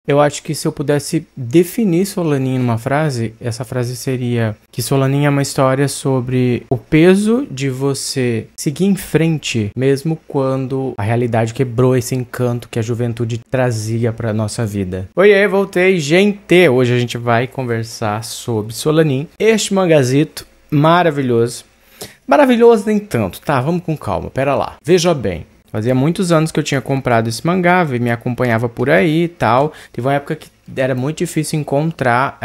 Eu acho que se eu pudesse definir Solanin numa frase, essa frase seria que Solanin é uma história sobre o peso de você seguir em frente, mesmo quando a realidade quebrou esse encanto que a juventude trazia pra nossa vida. Oiê, voltei, gente! Hoje a gente vai conversar sobre Solanin, este mangazito maravilhoso. Maravilhoso nem tanto, tá? Vamos com calma, pera lá. Veja bem. Fazia muitos anos que eu tinha comprado esse mangá, me acompanhava por aí e tal. Teve uma época que era muito difícil encontrar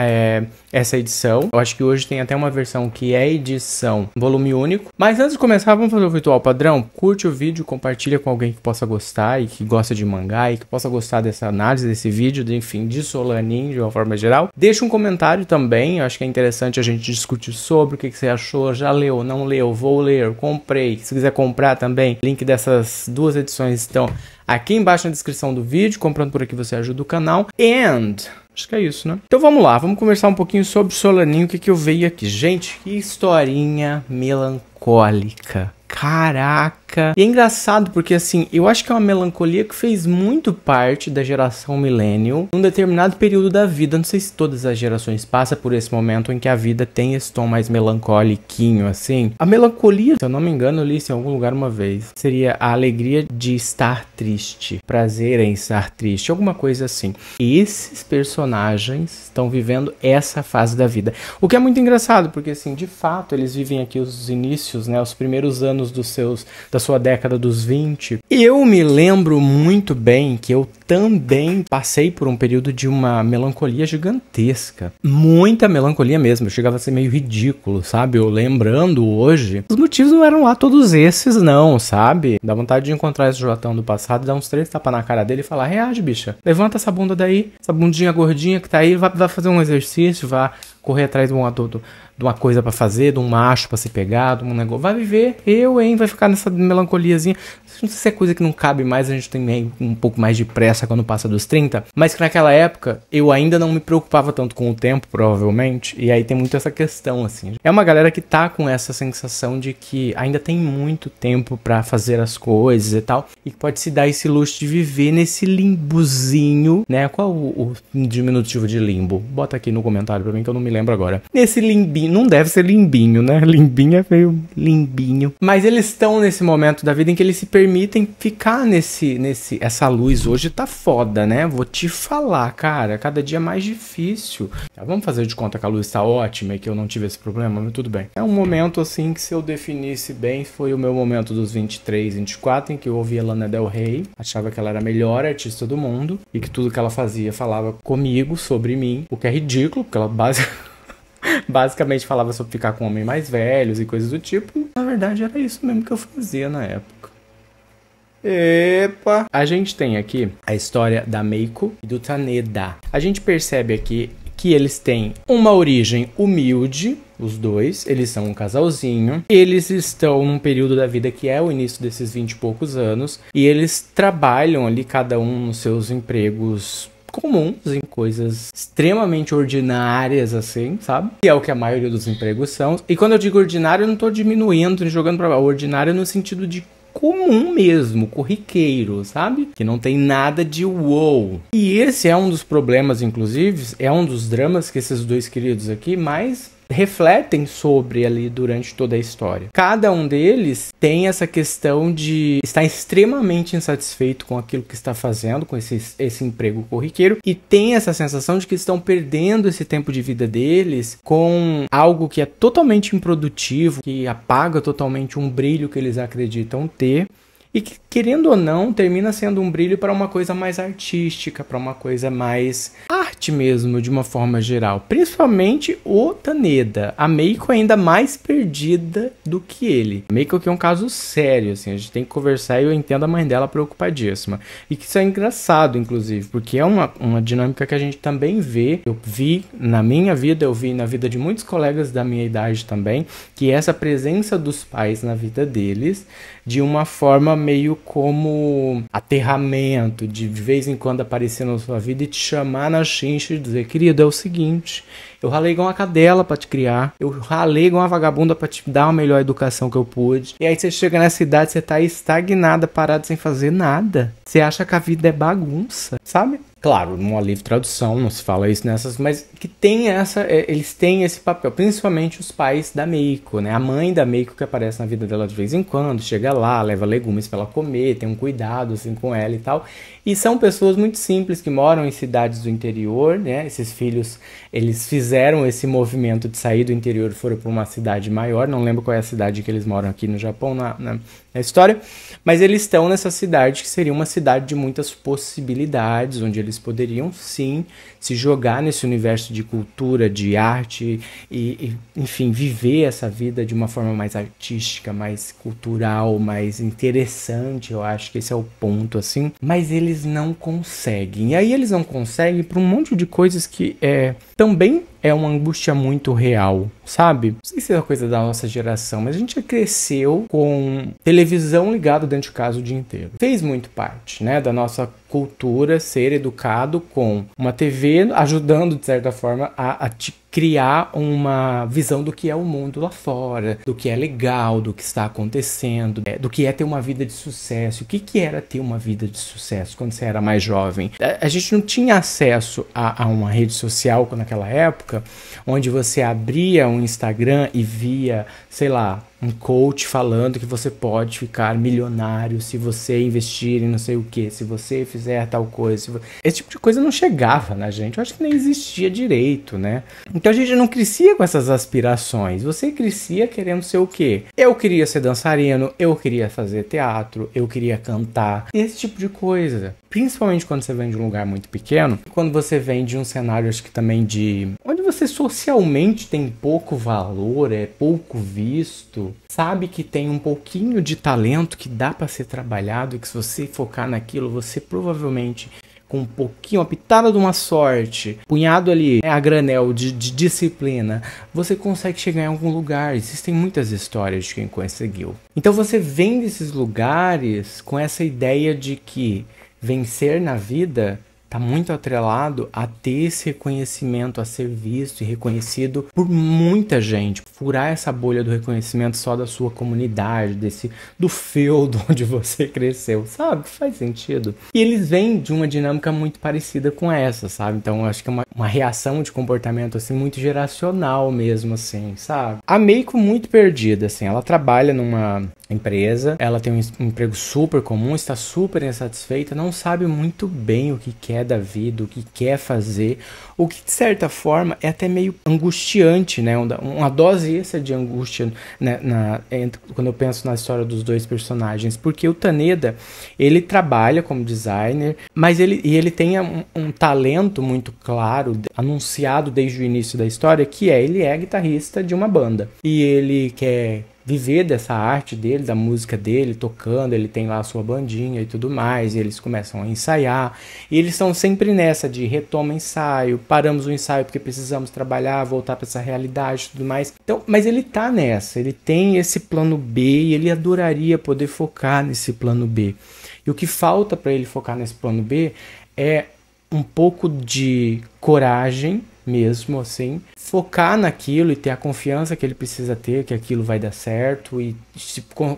essa edição. Eu acho que hoje tem até uma versão que é edição volume único. Mas antes de começar, vamos fazer o ritual padrão. Curte o vídeo, compartilha com alguém que possa gostar e que gosta de mangá e que possa gostar dessa análise, desse vídeo, enfim, de Solanin de uma forma geral. Deixa um comentário também, eu acho que é interessante a gente discutir sobre o que você achou, já leu, não leu, vou ler, comprei. Se quiser comprar também, link dessas duas edições estão aqui embaixo na descrição do vídeo. Comprando por aqui você ajuda o canal. Acho que é isso, né? Então vamos lá, vamos conversar um pouquinho sobre Solanin, o que eu veio aqui. Gente, que historinha melancólica. Caraca! E é engraçado porque, assim, eu acho que é uma melancolia que fez muito parte da geração millennial num determinado período da vida. Não sei se todas as gerações passam por esse momento em que a vida tem esse tom mais melancóliquinho, assim. A melancolia, se eu não me engano, eu li isso em algum lugar uma vez. Seria a alegria de estar triste, prazer em estar triste, alguma coisa assim. E esses personagens estão vivendo essa fase da vida. O que é muito engraçado, porque, assim, de fato, eles vivem aqui os inícios, né, os primeiros anos da sua década dos 20. Eu me lembro muito bem que eu também passei por um período de uma melancolia gigantesca. Muita melancolia mesmo. Eu chegava a ser meio ridículo, sabe? Eu lembrando hoje, os motivos não eram lá todos esses não, sabe? Dá vontade de encontrar esse Jotão do passado, dar uns 3 tapas na cara dele e falar: reage, bicha. Levanta essa bunda daí, essa bundinha gordinha que tá aí, vai fazer um exercício, vai correr atrás de uma coisa pra fazer, de um macho pra se pegar, de um negócio. Vai viver, vai ficar nessa melancoliazinha. Não sei se é coisa que não cabe mais, a gente tem um pouco mais de pressa quando passa dos 30, mas que naquela época eu ainda não me preocupava tanto com o tempo, provavelmente, e aí tem muito essa questão, assim. É uma galera que tá com essa sensação de que ainda tem muito tempo pra fazer as coisas e tal, e que pode se dar esse luxo de viver nesse limbozinho, né? Qual o diminutivo de limbo? Bota aqui no comentário pra mim que eu não me lembro agora. Nesse limbinho, não deve ser limbinho, né? Limbinho é meio limbinho. Mas eles estão nesse momento da vida em que eles se permitem ficar essa luz hoje tá foda, né? Vou te falar, cara, cada dia é mais difícil. Vamos fazer de conta que a luz tá ótima e que eu não tive esse problema, mas tudo bem. É um momento, assim, que se eu definisse bem, foi o meu momento dos 23, 24, em que eu ouvia Lana Del Rey, achava que ela era a melhor artista do mundo e que tudo que ela fazia falava comigo, sobre mim, o que é ridículo, porque ela basicamente falava sobre ficar com homens mais velhos e coisas do tipo. Na verdade era isso mesmo que eu fazia na época. Epa! A gente tem aqui a história da Meiko e do Taneda. A gente percebe aqui que eles têm uma origem humilde, os dois, eles são um casalzinho, eles estão num período da vida que é o início desses 20 e poucos anos, e eles trabalham ali, cada um nos seus empregos comuns, em coisas extremamente ordinárias, assim, sabe? Que é o que a maioria dos empregos são. E quando eu digo ordinário, eu não tô diminuindo, jogando pra lá. Ordinário no sentido de comum mesmo, corriqueiro, sabe? Que não tem nada de uou. E esse é um dos problemas, inclusive, é um dos dramas que esses dois queridos aqui mais refletem sobre ali durante toda a história. Cada um deles tem essa questão de estar extremamente insatisfeito com aquilo que está fazendo, com esse emprego corriqueiro, e tem essa sensação de que estão perdendo esse tempo de vida deles com algo que é totalmente improdutivo, que apaga totalmente um brilho que eles acreditam ter. E que, querendo ou não, termina sendo um brilho para uma coisa mais artística, para uma coisa mais arte mesmo, de uma forma geral. Principalmente o Taneda. A Meiko é ainda mais perdida do que ele. A Meiko aqui é um caso sério, assim, a gente tem que conversar, e eu entendo a mãe dela preocupadíssima. E que isso é engraçado, inclusive, porque é uma dinâmica que a gente também vê. Eu vi na minha vida, eu vi na vida de muitos colegas da minha idade também, que essa presença dos pais na vida deles, de uma forma meio como aterramento, de vez em quando aparecer na sua vida e te chamar na chincha e dizer: querido, é o seguinte, Eu ralei igual uma cadela pra te criar. Eu ralei igual uma vagabunda pra te dar a melhor educação que eu pude. E aí você chega nessa idade, você tá estagnada, parada, sem fazer nada. Você acha que a vida é bagunça, sabe? Claro, numa livre tradução, não se fala isso nessas, mas que tem eles têm esse papel, principalmente os pais da Meiko, né? A mãe da Meiko que aparece na vida dela de vez em quando, chega lá, leva legumes pra ela comer, tem um cuidado assim com ela e tal. E são pessoas muito simples que moram em cidades do interior, né? Esses filhos, eles fizeram esse movimento de sair do interior e foram para uma cidade maior, não lembro qual é a cidade que eles moram aqui no Japão na história, mas eles estão nessa cidade que seria uma cidade de muitas possibilidades, onde eles poderiam sim se jogar nesse universo de cultura, de arte e enfim, viver essa vida de uma forma mais artística, mais cultural, mais interessante. Eu acho que esse é o ponto, assim. Mas eles não conseguem. E aí eles não conseguem por um monte de coisas que também é uma angústia muito real, sabe? Não sei se é uma coisa da nossa geração, mas a gente cresceu com televisão ligada dentro de casa o dia inteiro. Fez muito parte, né, da nossa cultura ser educado com uma TV ajudando, de certa forma, a te criar uma visão do que é o mundo lá fora, do que é legal, do que está acontecendo, do que é ter uma vida de sucesso. O que era ter uma vida de sucesso quando você era mais jovem? A gente não tinha acesso a uma rede social naquela época, onde você abria um Instagram e via, sei lá, um coach falando que você pode ficar milionário se você investir em não sei o que, se você fizer tal coisa. Esse tipo de coisa não chegava na gente. Eu acho que nem existia direito, né? Então a gente não crescia com essas aspirações. Você crescia querendo ser o quê? Eu queria ser dançarino, eu queria fazer teatro, eu queria cantar. Esse tipo de coisa. Principalmente quando você vem de um lugar muito pequeno, quando você vem de um cenário, acho que também onde você socialmente tem pouco valor, é pouco visto, sabe que tem um pouquinho de talento que dá para ser trabalhado e que se você focar naquilo, você provavelmente, com um pouquinho, uma pitada de uma sorte, punhado ali, a granel de disciplina, você consegue chegar em algum lugar. Existem muitas histórias de quem conseguiu. Então você vem desses lugares com essa ideia de que vencer na vida está muito atrelado a ter esse reconhecimento, a ser visto e reconhecido por muita gente. Furar essa bolha do reconhecimento só da sua comunidade, do feudo onde você cresceu, sabe? Faz sentido. E eles vêm de uma dinâmica muito parecida com essa, sabe? Então eu acho que é uma reação de comportamento assim muito geracional mesmo, assim, sabe? A Meiko muito perdida, assim. Ela trabalha numa empresa, ela tem um emprego super comum, está super insatisfeita, não sabe muito bem o que quer da vida, o que quer fazer, o que de certa forma é até meio angustiante, né? Uma dose extra de angústia, né? Quando eu penso na história dos dois personagens, porque o Taneda, ele trabalha como designer, mas ele tem um talento muito claro, anunciado desde o início da história, que ele é guitarrista de uma banda, e ele quer viver dessa arte dele, da música dele, tocando, ele tem lá a sua bandinha e tudo mais, e eles começam a ensaiar, e eles estão sempre nessa de retoma ensaio, paramos o ensaio porque precisamos trabalhar, voltar para essa realidade e tudo mais. Então, mas ele tá nessa, ele tem esse plano B e ele adoraria poder focar nesse plano B. E o que falta para ele focar nesse plano B é um pouco de coragem mesmo, assim, focar naquilo e ter a confiança que ele precisa ter, que aquilo vai dar certo e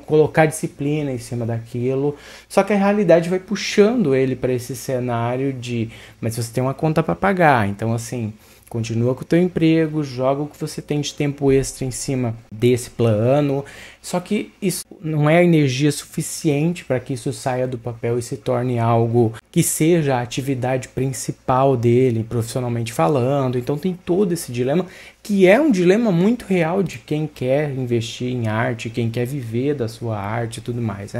colocar disciplina em cima daquilo. Só que a realidade vai puxando ele para esse cenário mas você tem uma conta para pagar, então assim, continua com o teu emprego, joga o que você tem de tempo extra em cima desse plano. Só que isso não é energia suficiente para que isso saia do papel e se torne algo que seja a atividade principal dele, profissionalmente falando. Então tem todo esse dilema, que é um dilema muito real de quem quer investir em arte, quem quer viver da sua arte e tudo mais.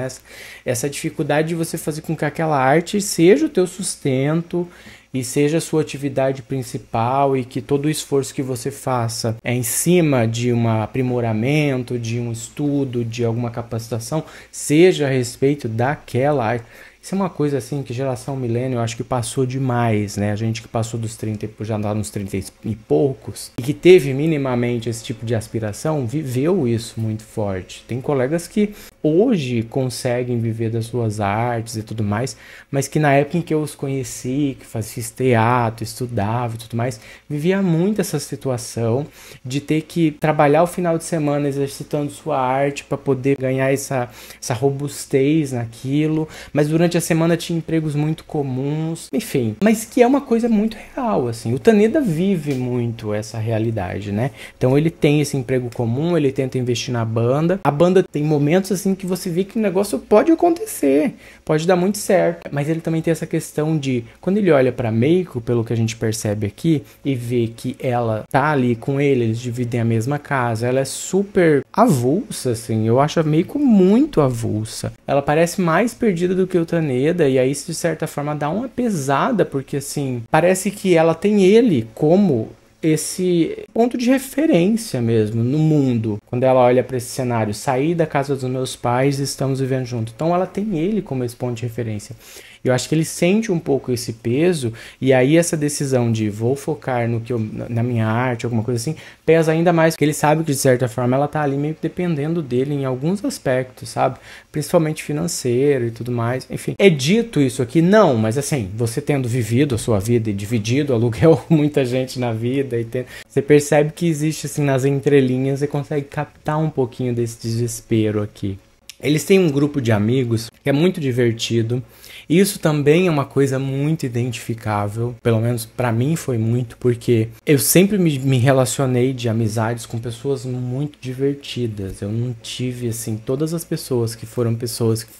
Essa dificuldade de você fazer com que aquela arte seja o teu sustento e seja a sua atividade principal, e que todo o esforço que você faça é em cima de um aprimoramento, de um estudo, de alguma capacitação, seja a respeito daquela arte. Isso é uma coisa assim que geração milênio eu acho que passou demais, né? A gente que passou dos 30 e já andava nos 30 e poucos, e que teve minimamente esse tipo de aspiração, viveu isso muito forte. Tem colegas que hoje conseguem viver das suas artes e tudo mais, mas que na época em que eu os conheci, que fiz teatro, estudava e tudo mais, vivia muito essa situação de ter que trabalhar o final de semana exercitando sua arte para poder ganhar essa robustez naquilo, mas durante a semana tinha empregos muito comuns, enfim, mas que é uma coisa muito real, assim. O Taneda vive muito essa realidade, né? Então ele tem esse emprego comum, ele tenta investir na banda. A banda tem momentos assim que você vê que o negócio pode acontecer, pode dar muito certo, mas ele também tem essa questão de, quando ele olha pra Meiko, pelo que a gente percebe aqui, e vê que ela tá ali com ele, eles dividem a mesma casa, ela é super avulsa, assim, eu acho a Meiko muito avulsa. Ela parece mais perdida do que o Taneda, e aí isso de certa forma dá uma pesada, porque assim, parece que ela tem ele como esse ponto de referência mesmo no mundo. Quando ela olha para esse cenário, saí da casa dos meus pais e estamos vivendo junto. Então ela tem ele como esse ponto de referência. Eu acho que ele sente um pouco esse peso, e aí essa decisão de vou focar no que na minha arte, alguma coisa assim, pesa ainda mais, porque ele sabe que de certa forma ela tá ali meio que dependendo dele em alguns aspectos, sabe? Principalmente financeiro e tudo mais. Enfim, é dito isso aqui? Não, mas assim, você tendo vivido a sua vida e dividido o aluguel com muita gente na vida, e você percebe que existe assim nas entrelinhas, você consegue captar um pouquinho desse desespero aqui. Eles têm um grupo de amigos que é muito divertido. Isso também é uma coisa muito identificável, pelo menos pra mim foi muito, porque eu sempre me relacionei de amizades com pessoas muito divertidas. Eu não tive, assim, todas as pessoas que foram pessoas que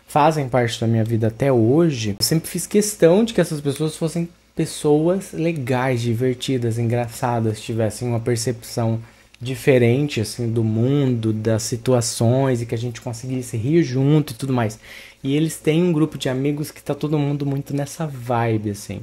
fazem parte da minha vida até hoje, eu sempre fiz questão de que essas pessoas fossem pessoas legais, divertidas, engraçadas, tivessem uma percepção diferente, assim, do mundo, das situações, e que a gente conseguisse rir junto e tudo mais. E eles têm um grupo de amigos que tá todo mundo muito nessa vibe, assim.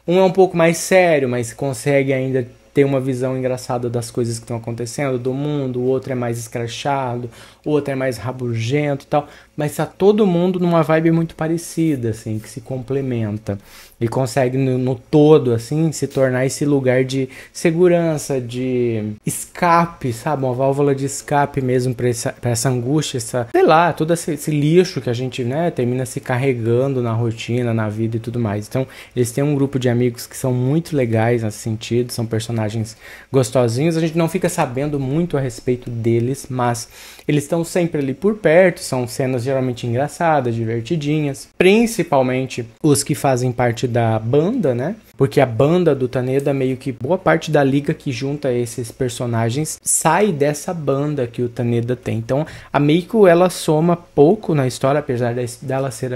Um é um pouco mais sério, mas consegue ainda ter uma visão engraçada das coisas que estão acontecendo, do mundo. O outro é mais escrachado, o outro é mais rabugento e tal. Mas tá todo mundo numa vibe muito parecida, assim, que se complementa. E consegue, no todo, assim, se tornar esse lugar de segurança, de escape, sabe? Uma válvula de escape mesmo pra essa angústia, sei lá, todo esse lixo que a gente, né, termina se carregando na rotina, na vida e tudo mais. Então, eles têm um grupo de amigos que são muito legais nesse sentido, são personagens gostosinhos. A gente não fica sabendo muito a respeito deles, mas eles estão sempre ali por perto, são cenas geralmente engraçadas, divertidinhas, principalmente os que fazem parte da banda, né? Porque a banda do Taneda, meio que boa parte da liga que junta esses personagens sai dessa banda que o Taneda tem. Então a Meiko, ela soma pouco na história, apesar dela ser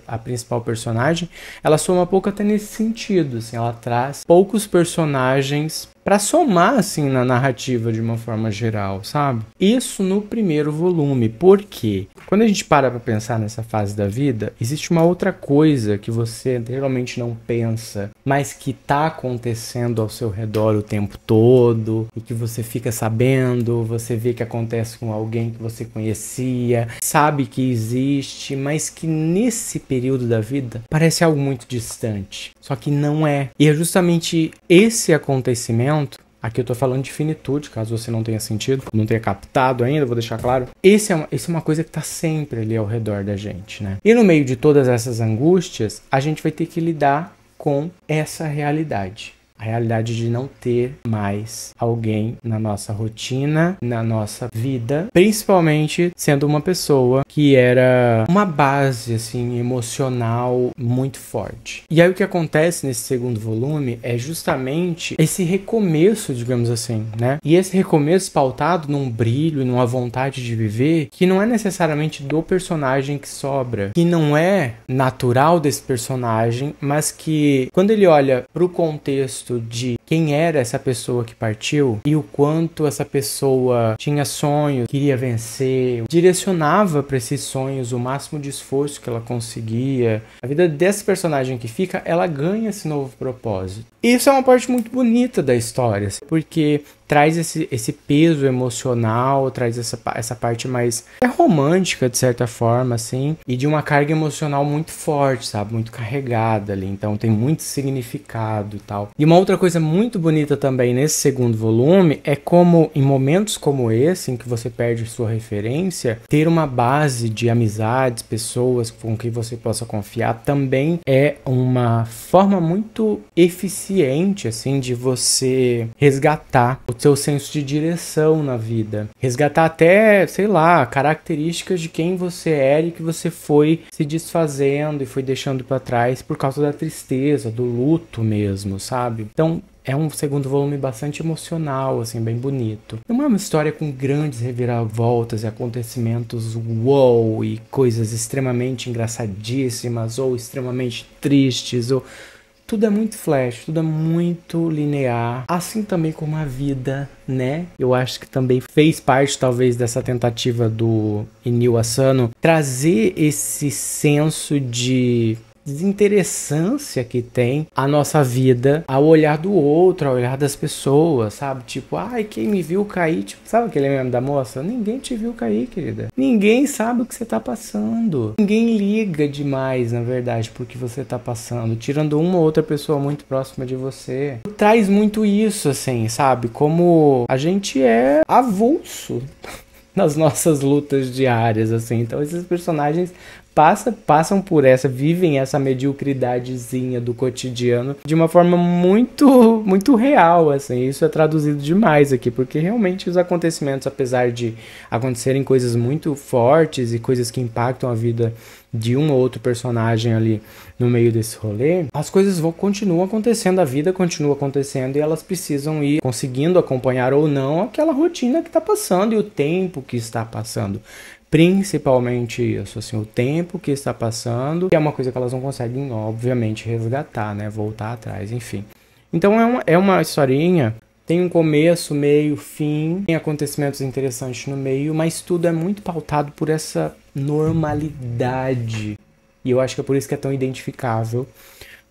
a principal personagem, ela soma pouco até nesse sentido, assim, ela traz poucos personagens para somar, assim, na narrativa de uma forma geral, sabe? Isso no primeiro volume. Por quê? Quando a gente para pra pensar nessa fase da vida, existe uma outra coisa que você geralmente não pensa, mas que tá acontecendo ao seu redor o tempo todo, e que você fica sabendo, você vê que acontece com alguém que você conhecia, sabe que existe, mas que nesse período da vida parece algo muito distante. Só que não é. E é justamente esse acontecimento, aqui eu tô falando de finitude, caso você não tenha sentido, não tenha captado ainda, vou deixar claro. Esse é uma coisa que tá sempre ali ao redor da gente, né? E no meio de todas essas angústias, a gente vai ter que lidar com essa realidade. A realidade de não ter mais alguém na nossa rotina, na nossa vida, principalmente sendo uma pessoa que era uma base, assim, emocional muito forte. E aí o que acontece nesse segundo volume é justamente esse recomeço, digamos assim, né? E esse recomeço pautado num brilho e numa vontade de viver que não é necessariamente do personagem que sobra, que não é natural desse personagem, mas que quando ele olha pro contexto de quem era essa pessoa que partiu e o quanto essa pessoa tinha sonhos, queria vencer, direcionava para esses sonhos o máximo de esforço que ela conseguia. A vida desse personagem que fica, ela ganha esse novo propósito. E isso é uma parte muito bonita da história, porque traz esse peso emocional, traz essa parte mais romântica, de certa forma, assim, e de uma carga emocional muito forte, sabe? Muito carregada ali, então tem muito significado e tal. E uma outra coisa muito bonita também nesse segundo volume é como, em momentos como esse, em que você perde sua referência, ter uma base de amizades, pessoas com quem você possa confiar, também é uma forma muito eficiente, assim, de você resgatar o seu senso de direção na vida. Resgatar até, sei lá, características de quem você era e que você foi se desfazendo e foi deixando para trás por causa da tristeza, do luto mesmo, sabe? Então, é um segundo volume bastante emocional, assim, bem bonito. Não é uma história com grandes reviravoltas e acontecimentos uou e coisas extremamente engraçadíssimas ou extremamente tristes, ou... Tudo é muito flash, tudo é muito linear, assim também como a vida, né? Eu acho que também fez parte, talvez, dessa tentativa do Inio Asano trazer esse senso de desinteressância que tem a nossa vida ao olhar do outro, ao olhar das pessoas, sabe? Tipo, ai, quem me viu cair, tipo, sabe aquele meme da moça? Ninguém te viu cair, querida. Ninguém sabe o que você tá passando. Ninguém liga demais, na verdade, por que você tá passando, tirando uma ou outra pessoa muito próxima de você. Traz muito isso, assim, sabe? Como a gente é avulso nas nossas lutas diárias, assim. Então, esses personagens passam por vivem essa mediocridadezinha do cotidiano de uma forma muito, muito real, assim. Isso é traduzido demais aqui, porque realmente os acontecimentos, apesar de acontecerem coisas muito fortes e coisas que impactam a vida de um ou outro personagem ali no meio desse rolê, as coisas continuam acontecendo, a vida continua acontecendo e elas precisam ir conseguindo acompanhar ou não aquela rotina que está passando e o tempo que está passando. Principalmente isso, assim, o tempo que está passando, que é uma coisa que elas não conseguem, obviamente, resgatar, né, voltar atrás, enfim. Então é uma historinha, tem um começo, meio, fim, tem acontecimentos interessantes no meio, mas tudo é muito pautado por essa normalidade. E eu acho que é por isso que é tão identificável,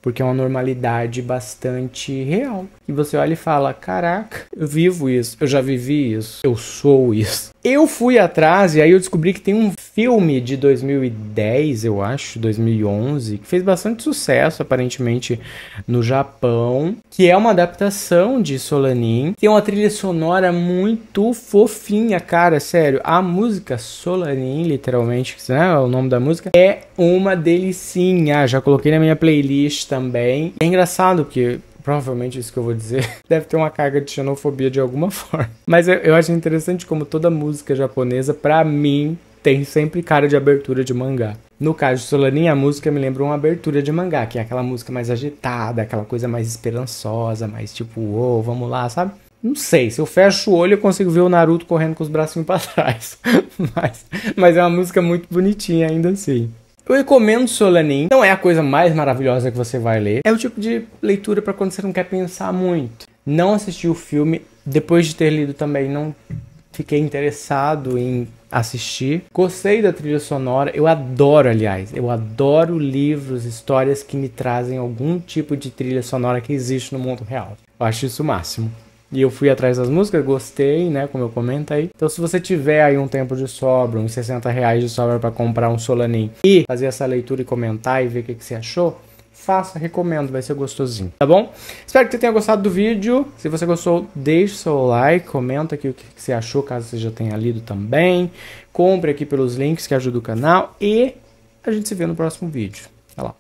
porque é uma normalidade bastante real. E você olha e fala, caraca, eu vivo isso, eu já vivi isso, eu sou isso. Eu fui atrás e aí eu descobri que tem um filme de 2010, eu acho, 2011, que fez bastante sucesso, aparentemente, no Japão, que é uma adaptação de Solanin. Tem uma trilha sonora muito fofinha, cara, sério. A música Solanin, literalmente, né, é o nome da música, é uma delicinha. Já coloquei na minha playlist também. É engraçado porque... provavelmente isso que eu vou dizer deve ter uma carga de xenofobia de alguma forma. Mas eu acho interessante como toda música japonesa, pra mim, tem sempre cara de abertura de mangá. No caso de Solanin, a música me lembra uma abertura de mangá, que é aquela música mais agitada, aquela coisa mais esperançosa, mais tipo, uou, vamos lá, sabe? Não sei, se eu fecho o olho eu consigo ver o Naruto correndo com os bracinhos pra trás. mas é uma música muito bonitinha ainda assim. Eu recomendo Solanin, não é a coisa mais maravilhosa que você vai ler. É o tipo de leitura para quando você não quer pensar muito. Não assisti o filme, depois de ter lido também não fiquei interessado em assistir. Gostei da trilha sonora, eu adoro livros, histórias que me trazem algum tipo de trilha sonora que existe no mundo real. Eu acho isso o máximo. E eu fui atrás das músicas, gostei, né, como eu comento aí. Então se você tiver aí um tempo de sobra, uns R$60 de sobra para comprar um Solanin e fazer essa leitura e comentar e ver o que você achou, faça, recomendo, vai ser gostosinho, tá bom? Espero que você tenha gostado do vídeo. Se você gostou, deixe seu like, comenta aqui o que você achou, caso você já tenha lido também. Compre aqui pelos links que ajudam o canal e a gente se vê no próximo vídeo. Até lá.